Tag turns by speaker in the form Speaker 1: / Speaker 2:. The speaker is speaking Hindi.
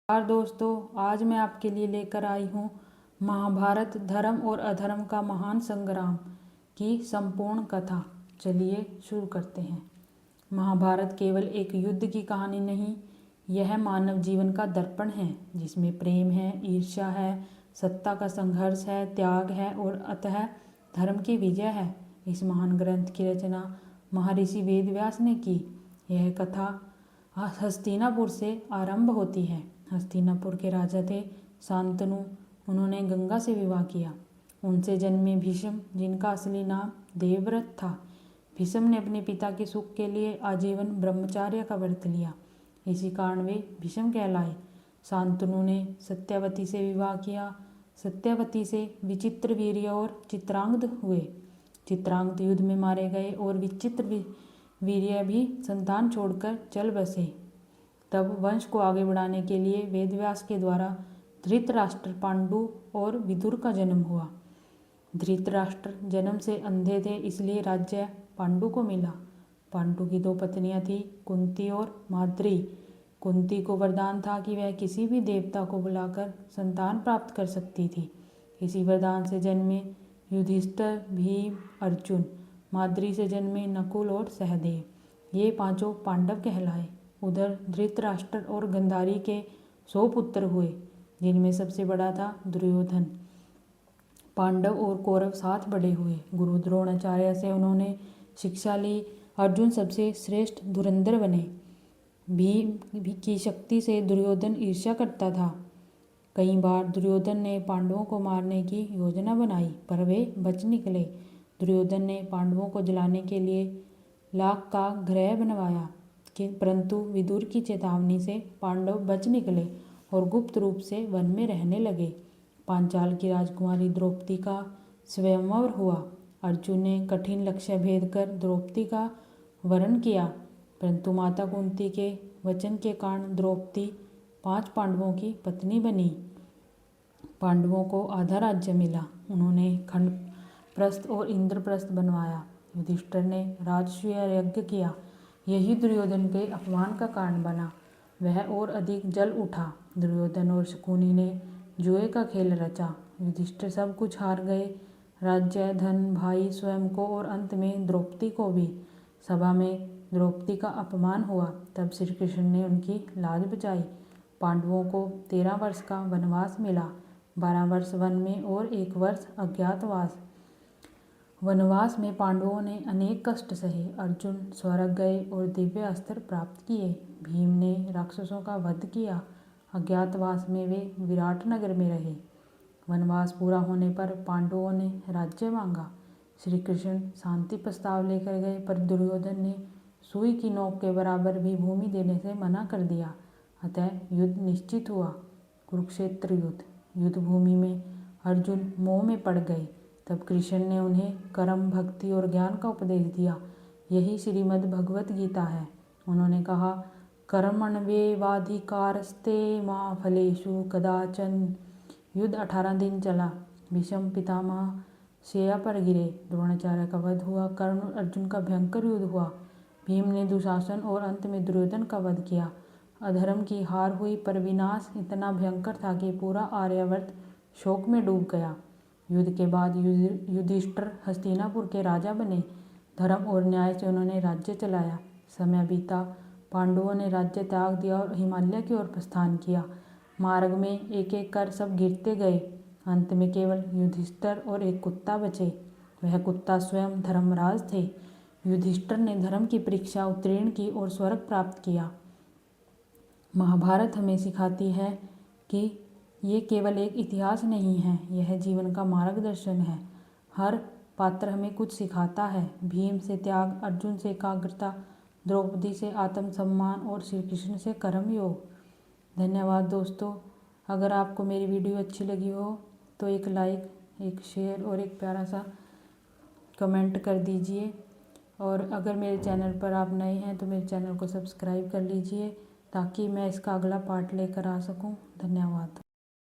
Speaker 1: दोस्तों, आज मैं आपके लिए लेकर आई हूँ महाभारत धर्म और अधर्म का महान संग्राम की संपूर्ण कथा। चलिए शुरू करते हैं। महाभारत केवल एक युद्ध की कहानी नहीं, यह मानव जीवन का दर्पण है जिसमें प्रेम है, ईर्ष्या है, सत्ता का संघर्ष है, त्याग है और अतः धर्म की विजय है। इस महान ग्रंथ की रचना महर्षि वेदव्यास ने की। यह कथा हस्तिनापुर से आरंभ होती है। हस्तिनापुर के राजा थे शांतनु। उन्होंने गंगा से विवाह किया। उनसे जन्मे भीष्म, जिनका असली नाम देवव्रत था। भीष्म ने अपने पिता के सुख के लिए आजीवन ब्रह्मचार्य का व्रत लिया। इसी कारण वे भीष्म कहलाए। शांतनु ने सत्यवती से विवाह किया। सत्यवती से विचित्रवीर्य और चित्रांगद हुए। चित्रांगद युद्ध में मारे गए और विचित्रवीर्य भी संतान छोड़कर चल बसे। तब वंश को आगे बढ़ाने के लिए वेदव्यास के द्वारा धृतराष्ट्र, पांडु और विदुर का जन्म हुआ। धृतराष्ट्र जन्म से अंधे थे, इसलिए राज्य पांडु को मिला। पांडु की दो पत्नियां थीं, कुंती और माद्री। कुंती को वरदान था कि वह किसी भी देवता को बुलाकर संतान प्राप्त कर सकती थी। इसी वरदान से जन्मे युधिष्ठिर, भीम, अर्जुन। माद्री से जन्मे नकुल और सहदेव। ये पांचों पांडव कहलाए। उधर धृतराष्ट्र और गांधारी के 100 पुत्र हुए, जिनमें सबसे बड़ा था दुर्योधन। पांडव और कौरव 7 बड़े हुए। गुरु द्रोणाचार्य से उन्होंने शिक्षा ली। अर्जुन सबसे श्रेष्ठ धुरंधर बने। भीम की शक्ति से दुर्योधन ईर्ष्या करता था। कई बार दुर्योधन ने पांडवों को मारने की योजना बनाई, पर वे बच निकले। दुर्योधन ने पांडवों को जलाने के लिए लाख का गृह बनवाया, परंतु विदुर की चेतावनी से पांडव बच निकले और गुप्त रूप से वन में रहने लगे। पांचाल की राजकुमारी द्रौपदी का स्वयंवर हुआ। अर्जुन ने कठिन लक्ष्य भेद कर द्रौपदी का वरण किया, परंतु माता कुंती के वचन के कारण द्रौपदी 5 पांडवों की पत्नी बनी। पांडवों को आधा राज्य मिला। उन्होंने खंडप्रस्थ और इंद्रप्रस्थ बनवाया। युधिष्ठिर ने राजसूय यज्ञ किया। यही दुर्योधन के अपमान का कारण बना। वह और अधिक जल उठा। दुर्योधन और शकुनी ने जुए का खेल रचा। युधिष्ठिर सब कुछ हार गए, राज्य, धन, भाई, स्वयं को और अंत में द्रौपदी को भी। सभा में द्रौपदी का अपमान हुआ। तब श्री कृष्ण ने उनकी लाज बचाई। पांडवों को 13 वर्ष का वनवास मिला, 12 वर्ष वन में और 1 वर्ष अज्ञातवास। वनवास में पांडवों ने अनेक कष्ट सहे। अर्जुन स्वर्ग गए और दिव्य अस्त्र प्राप्त किए। भीम ने राक्षसों का वध किया। अज्ञातवास में वे विराट नगर में रहे। वनवास पूरा होने पर पांडवों ने राज्य मांगा। श्री कृष्ण शांति प्रस्ताव लेकर गए, पर दुर्योधन ने सुई की नोक के बराबर भी भूमि देने से मना कर दिया। अतः युद्ध निश्चित हुआ। कुरुक्षेत्र युद्ध। युद्ध भूमि में अर्जुन मोह में पड़ गए। तब कृष्ण ने उन्हें कर्म, भक्ति और ज्ञान का उपदेश दिया। यही श्रीमद् भगवत गीता है। उन्होंने कहा, कर्मण्येवाधिकारस्ते मा फलेषु कदाचन। युद्ध 18 दिन चला। भीष्म पितामह शैया पर गिरे। द्रोणाचार्य का वध हुआ। कर्ण और अर्जुन का भयंकर युद्ध हुआ। भीम ने दुशासन और अंत में दुर्योधन का वध किया। अधर्म की हार हुई, पर विनाश इतना भयंकर था कि पूरा आर्यावर्त शोक में डूब गया। युद्ध के बाद युधिष्ठिर हस्तिनापुर के राजा बने। धर्म और न्याय से उन्होंने राज्य चलाया। समय बीता, पांडवों ने राज्य त्याग दिया और हिमालय की ओर प्रस्थान किया। मार्ग में एक एक कर सब गिरते गए। अंत में केवल युधिष्ठिर और एक कुत्ता बचे। वह कुत्ता स्वयं धर्मराज थे। युधिष्ठिर ने धर्म की परीक्षा उत्तीर्ण की और स्वर्ग प्राप्त किया। महाभारत हमें सिखाती है कि ये केवल एक इतिहास नहीं है, यह जीवन का मार्गदर्शन है। हर पात्र हमें कुछ सिखाता है। भीम से त्याग, अर्जुन से एकाग्रता, द्रौपदी से आत्मसम्मान और श्री कृष्ण से कर्मयोग। धन्यवाद दोस्तों। अगर आपको मेरी वीडियो अच्छी लगी हो तो एक लाइक, एक शेयर और एक प्यारा सा कमेंट कर दीजिए। और अगर मेरे चैनल पर आप नए हैं तो मेरे चैनल को सब्सक्राइब कर लीजिए, ताकि मैं इसका अगला पार्ट लेकर आ सकूं। धन्यवाद।